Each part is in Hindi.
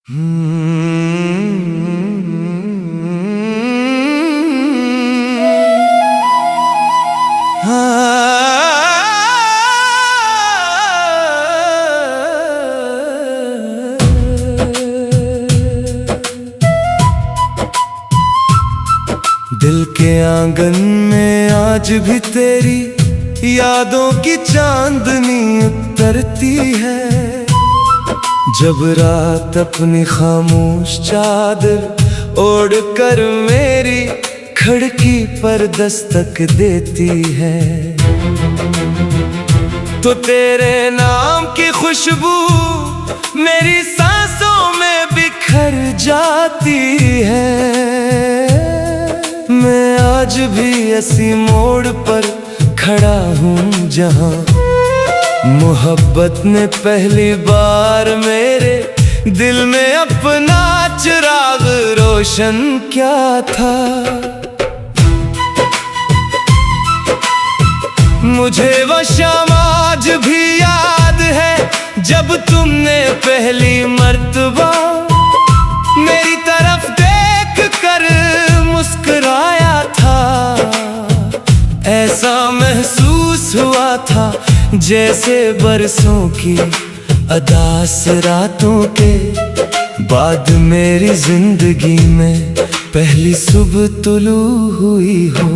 दिल के आंगन में आज भी तेरी यादों की चांदनी उतरती है। जब रात अपनी खामोश चादर ओढ़ कर मेरी खिड़की पर दस्तक देती है, तो तेरे नाम की खुशबू मेरी सांसों में बिखर जाती है। मैं आज भी ऐसी मोड़ पर खड़ा हूँ जहाँ मोहब्बत ने पहली बार मेरे दिल में अपना चिराग रोशन किया था। मुझे वो शाम आज भी याद है जब तुमने पहली मर्तबा मेरी तरफ देख कर मुस्कुराया था। ऐसा महसूस हुआ था जैसे बरसों की अदास रातों के बाद मेरी जिंदगी में पहली सुबह तुलू हुई हो।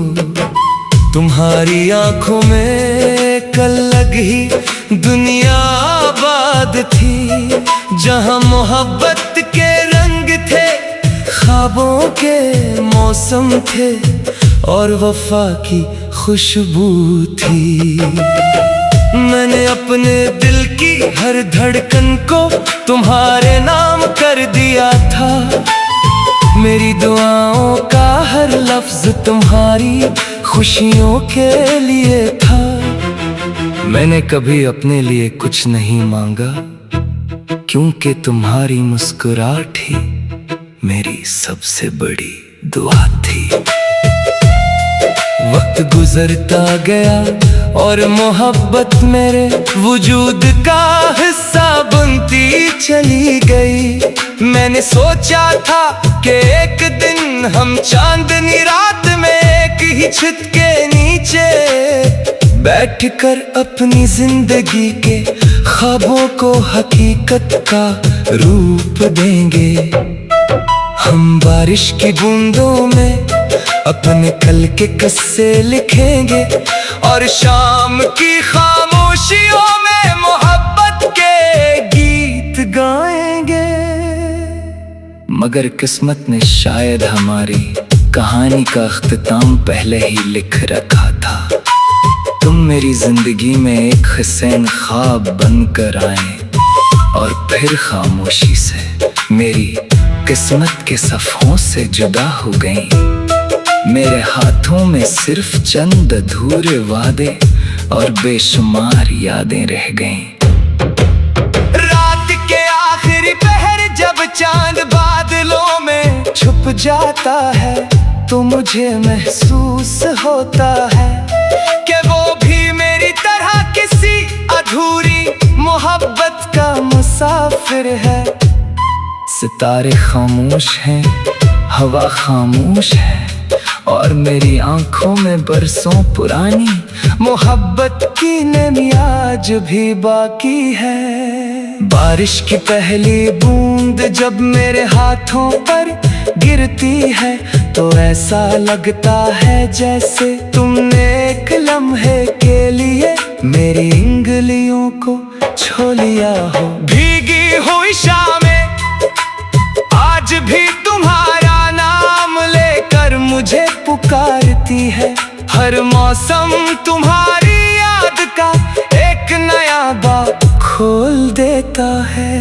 तुम्हारी आंखों में कल लग ही दुनिया आबाद थी, जहां मोहब्बत के रंग थे, ख्वाबों के मौसम थे और वफा की खुशबू थी। मैंने अपने दिल की हर धड़कन को तुम्हारे नाम कर दिया था। मेरी दुआओं का हर लफ्ज तुम्हारी खुशियों के लिए था। मैंने कभी अपने लिए कुछ नहीं मांगा, क्योंकि तुम्हारी मुस्कुराहट ही मेरी सबसे बड़ी दुआ थी। वक्त गुजरता गया और मोहब्बत मेरे वजूद का हिस्सा बनती चली गई। मैंने सोचा था कि एक दिन हम चांदनी रात में एक ही छत के नीचे बैठकर अपनी जिंदगी के ख्वाबों को हकीकत का रूप देंगे। हम बारिश की बूंदों में अपने कल के किस्से लिखेंगे और शाम की खामोशियों में मोहब्बत के गीत गाएंगे। मगर किस्मत ने शायद हमारी कहानी का अख्तिताम पहले ही लिख रखा था। तुम मेरी जिंदगी में एक हुसैन ख्वाब बनकर आए और फिर खामोशी से मेरी किस्मत के सफ़ों से जुदा हो गई। मेरे हाथों में सिर्फ चंद अधूरे वादे और बेशुमार यादें रह गईं। रात के आखिरी पहर जब चांद बादलों में छुप जाता है, तो मुझे महसूस होता है कि वो भी मेरी तरह किसी अधूरी मोहब्बत का मुसाफिर है। सितारे खामोश हैं, हवा खामोश है और मेरी आंखों में बरसों पुरानी मोहब्बत की नमी आज भी बाकी है। बारिश की पहली बूंद जब मेरे हाथों पर गिरती है, तो ऐसा लगता है जैसे तुमने एक लम्हे के लिए मेरी उंगलियों को छू लिया हो। भीगी हुई शामें आज भी तुम्हारा नाम लेकर मुझे पुकारती है। हर मौसम तुम्हारी याद का एक नया बाब खोल देता है।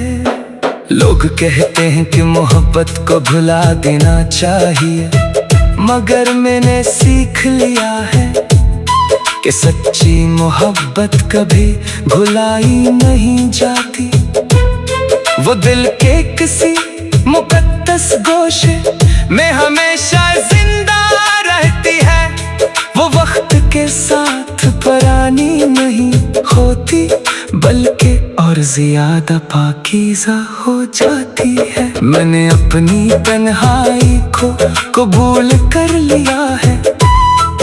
लोग कहते हैं कि मोहब्बत को भुला देना चाहिए, मगर मैंने सीख लिया है कि सच्ची मोहब्बत कभी भुलाई नहीं जाती। वो दिल के किसी मुकद्दस गोशे में हमेशा जिंदा रहती है। वो वक्त के साथ पुरानी नहीं होती, बल्कि और ज्यादा पाकीज़ा हो जाती है। मैंने अपनी तन्हाई को कबूल कर लिया है।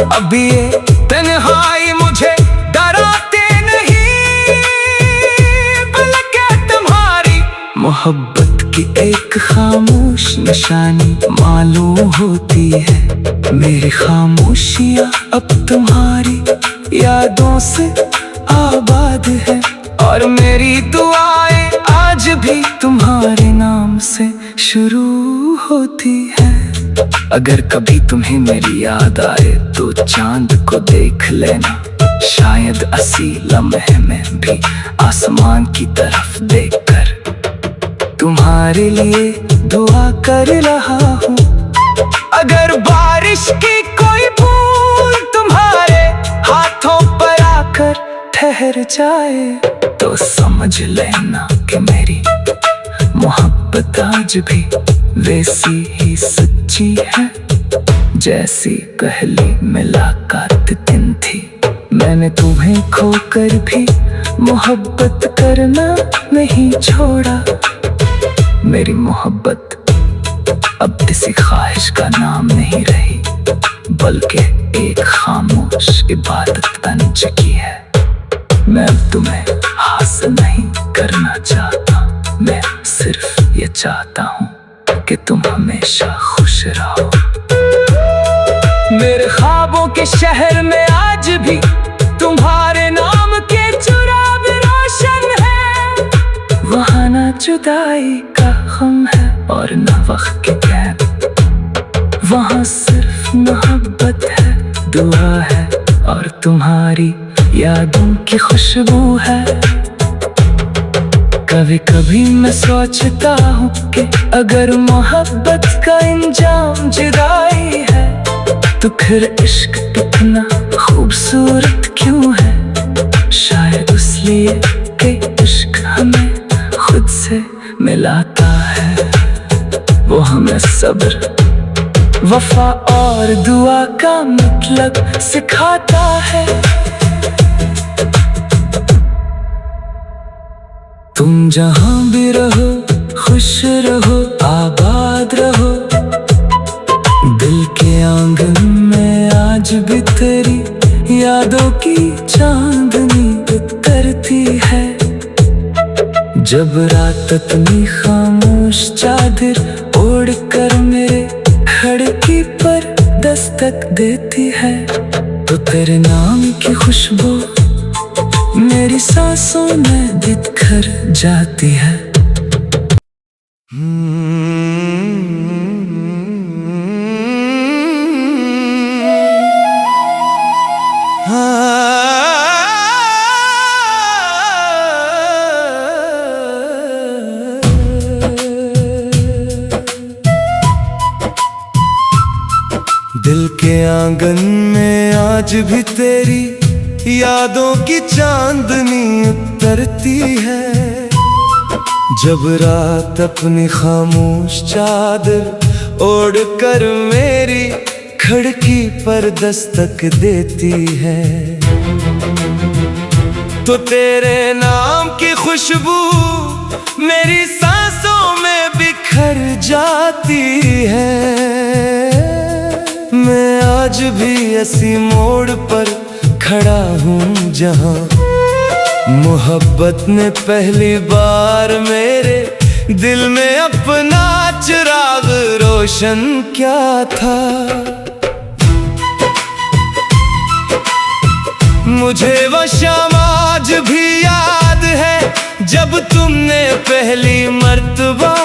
अब ये तन्हाई मुझे डराते नहीं, बल्कि तुम्हारी मोहब्बत की एक खामोश निशानी मालूम होती है। मेरी खामोशियाँ अब तुम्हारी यादों से आबाद है, और मेरी दुआएं आज भी तुम्हारे नाम से शुरू होती है। अगर कभी तुम्हें मेरी याद आए तो चांद को देख लेना, शायद असी लम्हे में भी आसमान की तरफ देखकर तुम्हारे लिए दुआ कर रहा हूँ। अगर बारिश की कोई बूंद तुम्हारे हाथों पर आकर ठहर जाए तो समझ लेना कि मेरी मोहब्बत आज भी वैसी ही सच्ची है जैसी पहली मुलाकात दिन थी। मैंने तुम्हें खोकर भी मोहब्बत करना नहीं छोड़ा। मेरी मोहब्बत अब किसी ख्वाहिश का नाम नहीं रही, बल्कि एक खामोश इबादत बन चुकी है। मैं अब तुम्हें हासिल नहीं करना चाहता, मैं सिर्फ ये चाहता हूँ कि तुम हमेशा खुश रहो। मेरे ख्वाबों के शहर में आज भी तुम्हारे नाम के चुराग रोशन है। वहाँ ना जुदाई का गम है और न वक्त के कैद, वहाँ सिर्फ मोहब्बत है, दुआ है और तुम्हारी यादों की खुशबू है। कभी कभी मैं सोचता हूँ कि अगर मोहब्बत का इंजाम जुदाई है तो फिर इश्क कितना खूबसूरत क्यों है। शायद इसलिए कि इश्क हमें खुद से मिलाता है, वो हमें सब्र, वफा और दुआ का मतलब सिखाता है। तुम जहाँ भी रहो खुश रहो, आबाद रहो। दिल के आंगन में आज भी तेरी यादों की चांदनी उतरती है। जब रात अपनी खामोश चादर ओढ़ कर मेरे खिड़की पर दस्तक देती है तो तेरे नाम की खुशबू मेरी सांसों में बिखर जाती है। दिल के आंगन में आज भी तेरी यादों की चांदनी उतरती है। जब रात अपनी खामोश चादर ओढ़ कर मेरी खिड़की पर दस्तक देती है तो तेरे नाम की खुशबू मेरी सांसों में बिखर जाती है। मैं आज भी ऐसी मोड़ पर खड़ा हूँ जहाँ मोहब्बत ने पहली बार मेरे दिल में अपना चिराग रोशन किया था। मुझे वो शाम आज भी याद है जब तुमने पहली मर्तबा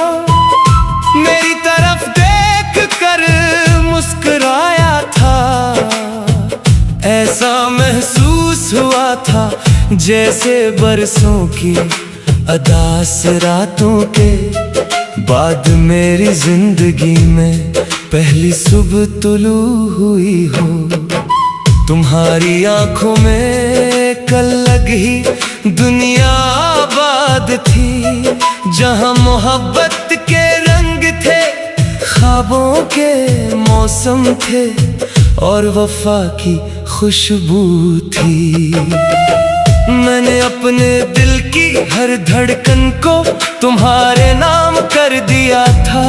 मेरी तरफ देख कर मुस्कुराया था। ऐसा महसूस हुआ था जैसे बरसों की अदास रातों के बाद मेरी जिंदगी में पहली सुबह तुलू हुई हो। तुम्हारी आंखों में कल लग ही दुनिया आबाद थी, जहां मोहब्बत के रंग थे, ख्वाबों के मौसम थे और वफा की खुशबू थी। मैंने अपने दिल की हर धड़कन को तुम्हारे नाम कर दिया था।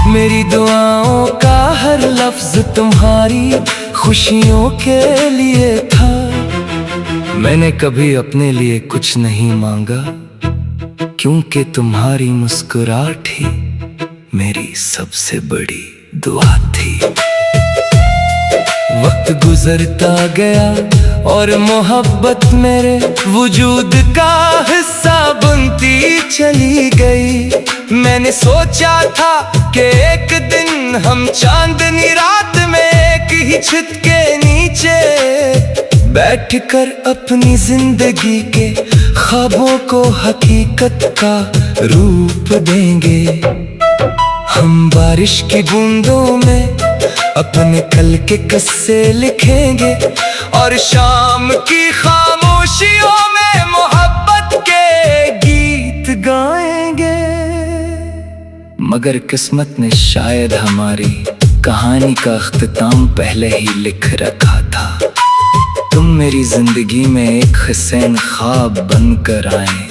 मेरी दुआओं का हर लफ्ज तुम्हारी खुशियों के लिए था। मैंने कभी अपने लिए कुछ नहीं मांगा, क्योंकि तुम्हारी मुस्कुराहट ही मेरी सबसे बड़ी दुआ थी। वक्त गुजरता गया और मोहब्बत मेरे वजूद का हिस्सा बनती चली गई। मैंने सोचा था कि एक दिन हम चांदनी रात में एक ही छत के नीचे बैठकर अपनी जिंदगी के ख्वाबों को हकीकत का रूप देंगे। हम बारिश की बूंदों में अपने कल के किस्से लिखेंगे और शाम की खामोशियों में मोहब्बत के गीत गाएंगे। मगर किस्मत ने शायद हमारी कहानी का अख्तिताम पहले ही लिख रखा था। तुम मेरी जिंदगी में एक हसीन ख्वाब बनकर आए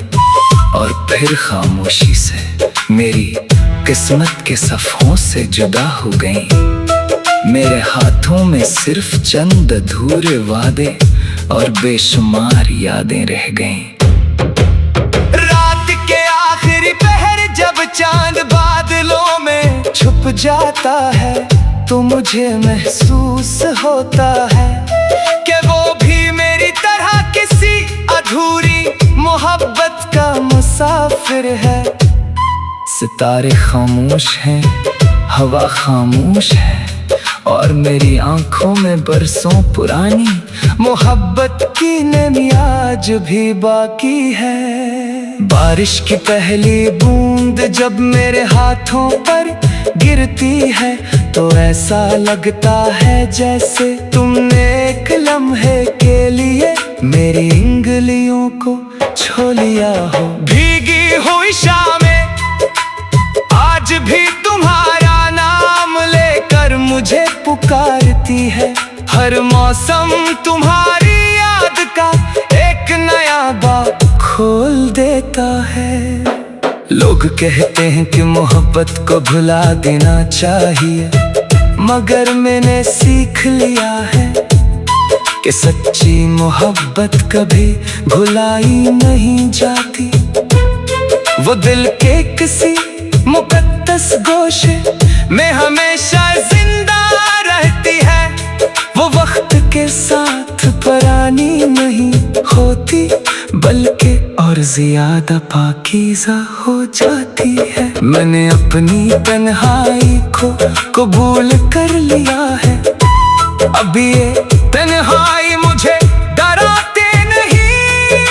और फिर खामोशी से मेरी किस्मत के सफ़ों से जुदा हो गई। मेरे हाथों में सिर्फ चंद अधूरे वादे और बेशुमार यादें रह गईं। रात के आखिरी पहर जब चांद बादलों में छुप जाता है तो मुझे महसूस होता है कि वो भी मेरी तरह किसी अधूरी मोहब्बत का मुसाफिर है। सितारे खामोश हैं, हवा खामोश है और मेरी आंखों में बरसों पुरानी मोहब्बत की नमी आज भी बाकी है। बारिश की पहली बूंद जब मेरे हाथों पर गिरती है तो ऐसा लगता है जैसे तुमने एक लम्हे के लिए मेरी उंगलियों को छू लिया हो। भीगी हुई शामें आज भी तुम्हारा नाम लेकर मुझे पुकारती है। हर मौसम तुम्हारी याद का एक नया बाब खोल देता है। लोग कहते हैं कि मोहब्बत को भुला देना चाहिए, मगर मैंने सीख लिया है कि सच्ची मोहब्बत कभी भुलाई नहीं जाती। वो दिल के किसी मुकद्दस गोशे में हमेशा जिंदा रहती है। वो वक्त के साथ पुरानी नहीं होती बल्कि और ज्यादा पाकीज़ा हो जाती है। मैंने अपनी तन्हाई को कबूल कर लिया है। अब ये तन्हाई मुझे डराते नहीं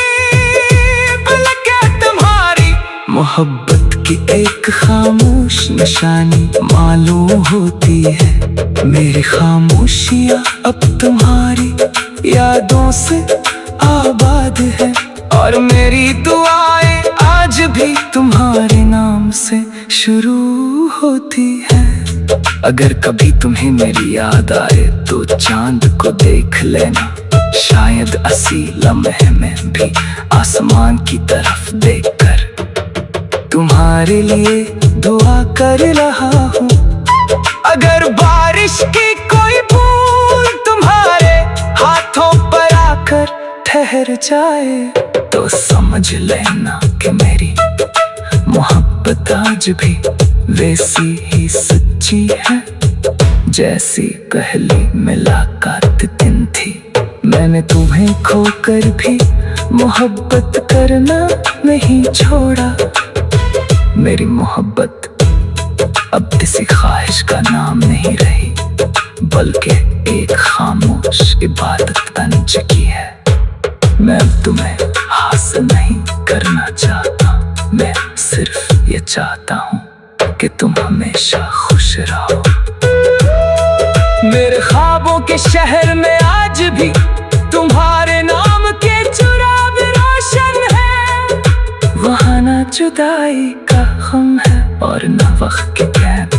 बल्कि तुम्हारी मोहब्बत की एक खामोश निशानी मालूम होती है। मेरी खामोशियाँ अब तुम्हारी यादों से आबाद है और मेरी दुआएं आज भी तुम्हारे नाम से शुरू होती है। अगर कभी तुम्हें मेरी याद आए तो चांद को देख लेना, शायद असी लम्हे में भी आसमान की तरफ देखकर तुम्हारे लिए दुआ कर रहा हूँ। अगर बारिश की कोई बूंद तुम्हारे हाथों पर आकर ठहर जाए तो समझ लेना कि मेरी मोहब्बत आज भी वैसी ही सच्ची है जैसी पहली मुलाकात दिन थी। मैंने तुम्हें खोकर भी मोहब्बत करना नहीं छोड़ा। मेरी मोहब्बत अब किसी ख्वाहिश का नाम नहीं रही बल्कि एक खामोश इबादत बन चुकी है। मैं अब तुम्हें हासिल नहीं करना चाहता, मैं सिर्फ ये चाहता हूँ कि तुम हमेशा खुश रहो। मेरे ख्वाबों के शहर में आज भी तुम्हारे नाम के चुराग रोशन है। वहाँ ना जुदाई का गम है और न वक्त की कैद,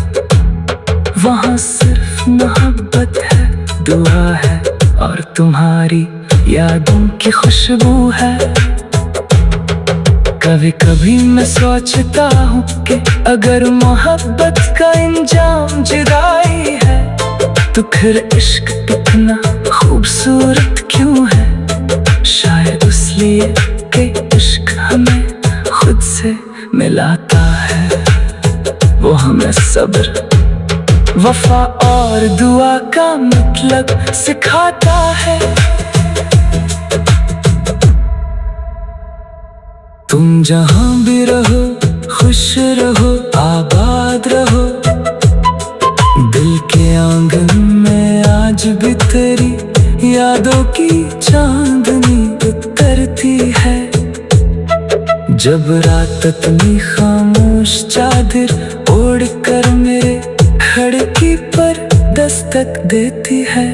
वहाँ सिर्फ मोहब्बत है, दुआ है और तुम्हारी यादों की खुशबू है। कभी कभी मैं सोचता हूँ कि अगर मोहब्बत का इंजाम जुदाई है तो फिर इश्क इतना खूबसूरत क्यों है। शायद इसलिए कि इश्क हमें खुद से मिलाता है, वो हमें सब्र, वफा और दुआ का मतलब सिखाता है। तुम जहां भी रहो खुश रहो आबाद रहो, दिल के आंगन में आज भी तेरी यादों की चांदनी उतरती है। जब रात अपनी खामोश चादर ओढ़ कर मेरे खिड़की पर दस्तक देती है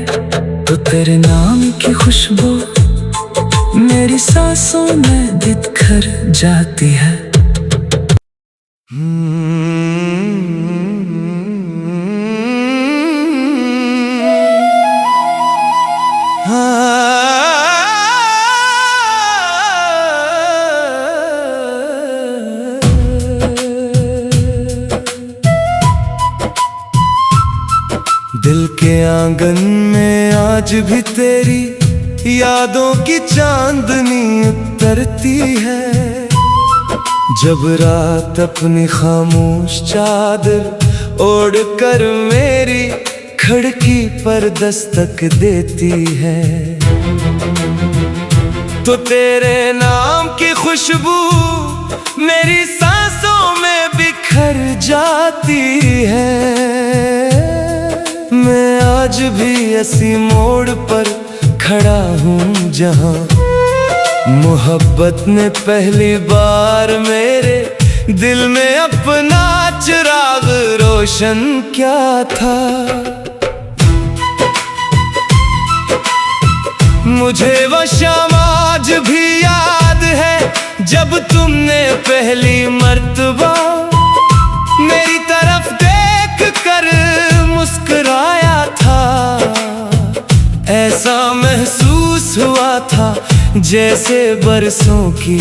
तो तेरे नाम की खुशबू मेरी सांसों में बिखर जाती है। दिल के आंगन में आज भी तेरी यादों की चांदनी उतरती है। जब रात अपनी खामोश चादर ओढ़ कर मेरी खिड़की पर दस्तक देती है तो तेरे नाम की खुशबू मेरी सांसों में बिखर जाती है। मैं आज भी ऐसी मोड़ पर खड़ा हूँ जहाँ मोहब्बत ने पहली बार मेरे दिल में अपना चिराग रोशन किया था। मुझे वो शाम आज भी याद है जब तुमने पहली मर्तबा मेरी तरफ देख कर मुस्कुराया था। ऐसा महसूस हुआ था जैसे बरसों की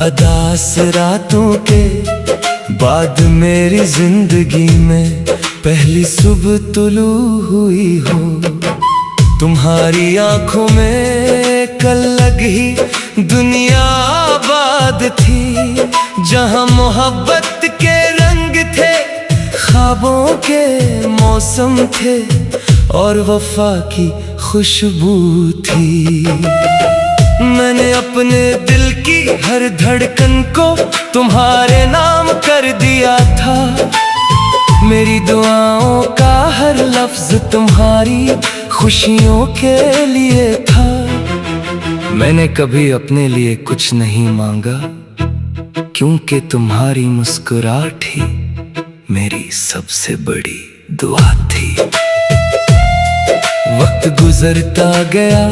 अदास रातों के बाद मेरी जिंदगी में पहली सुबह तुलू हुई हो। तुम्हारी आंखों में कल अलग ही दुनिया आबाद थी जहां मोहब्बत के रंग थे, ख्वाबों के मौसम थे और वफा की खुशबू थी। मैंने अपने दिल की हर धड़कन को तुम्हारे नाम कर दिया था। मेरी दुआओं का हर लफ्ज तुम्हारी खुशियों के लिए था। मैंने कभी अपने लिए कुछ नहीं मांगा क्योंकि तुम्हारी मुस्कुराहट ही मेरी सबसे बड़ी दुआ थी। वक्त गुजरता गया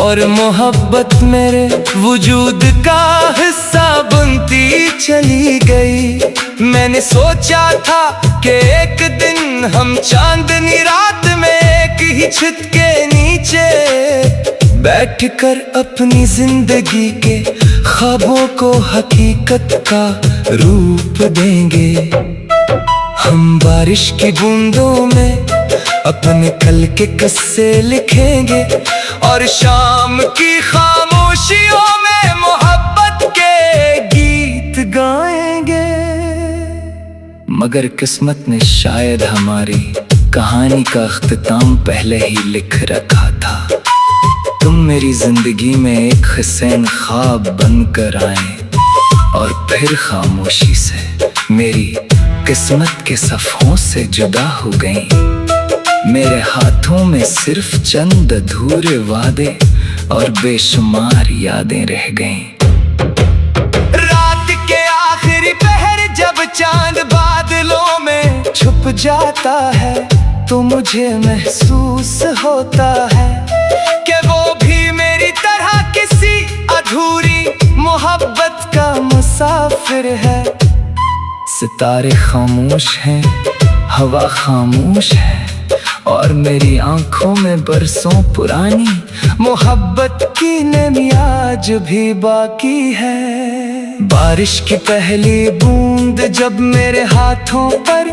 और मोहब्बत मेरे वजूद का हिस्सा बनती चली गई। मैंने सोचा था कि एक दिन हम चांदनी रात में एक ही छत के नीचे बैठकर अपनी जिंदगी के ख्वाबों को हकीकत का रूप देंगे। हम बारिश की बूंदों में अपने कल के किस्से लिखेंगे और शाम की खामोशियों में मोहब्बत के गीत गाएंगे। मगर किस्मत ने शायद हमारी कहानी का अख्तिताम पहले ही लिख रखा था। तुम मेरी जिंदगी में एक हुसैन ख्वाब बनकर आए और फिर खामोशी से मेरी किस्मत के सफ़ों से जुदा हो गईं। मेरे हाथों में सिर्फ चंद अधूरे वादे और बेशुमार यादें रह गईं। रात के आखिरी पहर जब चांद बादलों में छुप जाता है तो मुझे महसूस होता है कि वो भी मेरी तरह किसी अधूरी मोहब्बत का मुसाफिर है। सितारे खामोश हैं, हवा खामोश है और मेरी आंखों में बरसों पुरानी मोहब्बत की नमी आज भी बाकी है। बारिश की पहली बूंद जब मेरे हाथों पर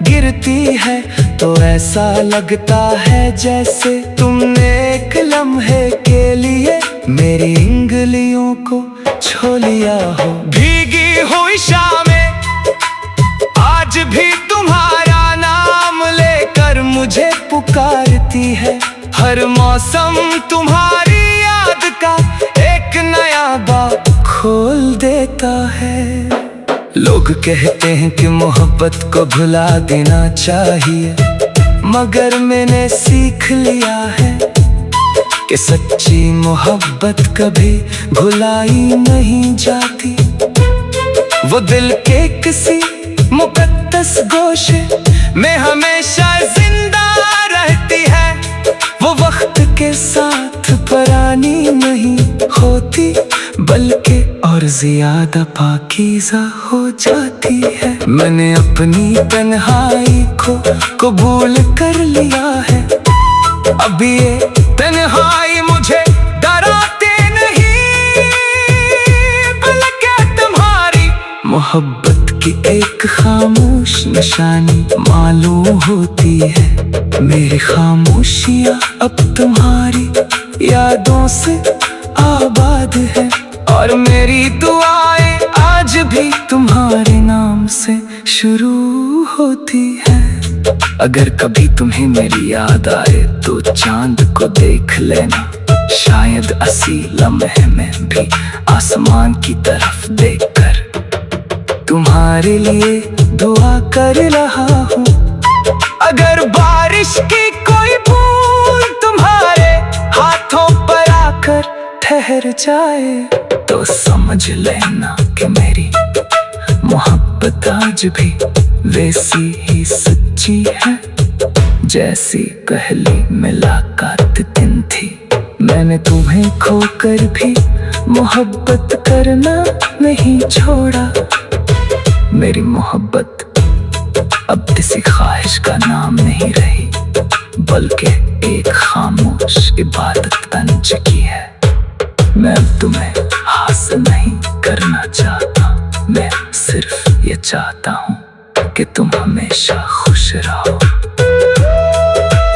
गिरती है तो ऐसा लगता है जैसे तुमने एक लम्हे के लिए मेरी उंगलियों को छू लिया हो। भीगी हुई शामें आज भी तुम्हारा नाम लेकर मुझे पुकारती है। हर मौसम तुम्हारी याद का एक नया बाब खोल देता है। लोग कहते हैं कि मोहब्बत को भुला देना चाहिए, मगर मैंने सीख लिया है कि सच्ची मोहब्बत कभी भुलाई नहीं जाती। वो दिल के किसी मुकद्दस गोशे में हमेशा जिंदा रहती है। वो वक्त के साथ पुरानी नहीं होती बल्कि और ज्यादा पाकीज़ा हो जाती है। मैंने अपनी तन्हाई को कबूल कर लिया है। अब ये तन्हाई मुझे डराते नहीं बल्कि तुम्हारी मोहब्बत की एक खामोश निशानी मालूम होती है। मेरी खामोशियाँ अब तुम्हारी यादों से आबाद है और मेरी दुआएं आज भी तुम्हारे नाम से शुरू होती है। अगर कभी तुम्हें मेरी याद आए तो चांद को देख लेना, शायद असी लम्हे में भी आसमान की तरफ देखकर तुम्हारे लिए दुआ कर रहा हूँ। अगर बारिश की कोई बूंद तुम्हारे हाथों पर आकर ठहर जाए तो समझ लेना कि मेरी मोहब्बत आज भी वैसी ही सच्ची है जैसी पहली मुलाकात दिन थी। मैंने तुम्हें खोकर भी मोहब्बत करना नहीं छोड़ा। मेरी मोहब्बत अब किसी ख्वाहिश का नाम नहीं रही बल्कि एक खामोश इबादत बन चुकी है। मैं अब तुम्हें हासिल नहीं करना चाहता, मैं सिर्फ ये चाहता हूँ कि तुम हमेशा खुश रहो।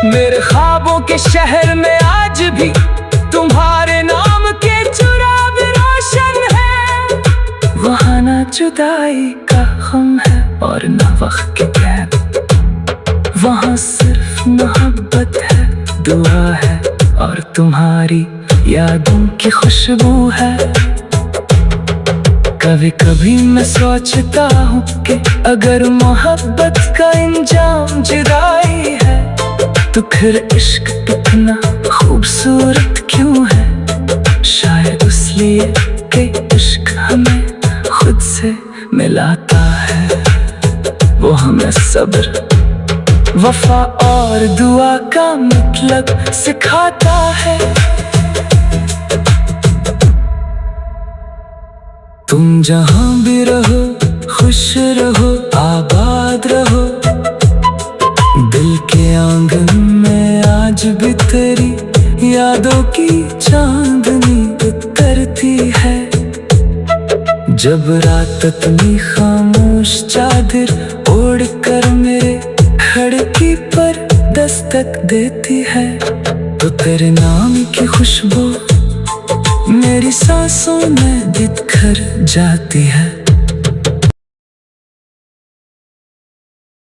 मेरे ख्वाबों के शहर में आज भी तुम्हारे नाम के चुराग रोशन है। वहाँ ना जुदाई का गम है और न वक्त की कैद, वहाँ सिर्फ मोहब्बत है, दुआ है और तुम्हारी यादों की खुशबू है। कभी कभी मैं सोचता हूँ कि अगर मोहब्बत का इंजाम जुदाई है तो फिर इश्क इतना खूबसूरत क्यों है। शायद इसलिए कि इश्क हमें खुद से मिलाता है, वो हमें सब्र, वफा और दुआ का मतलब सिखाता है। तुम जहाँ भी रहो खुश रहो आबाद रहो, दिल के आंगन में आज भी तेरी यादों की चांदनी उतरती है। जब रात अपनी खामोश चादर ओढ़ कर मेरे खिड़की पर दस्तक देती है तो तेरे नाम की खुशबू मेरी सांसों में बिखर जाती है।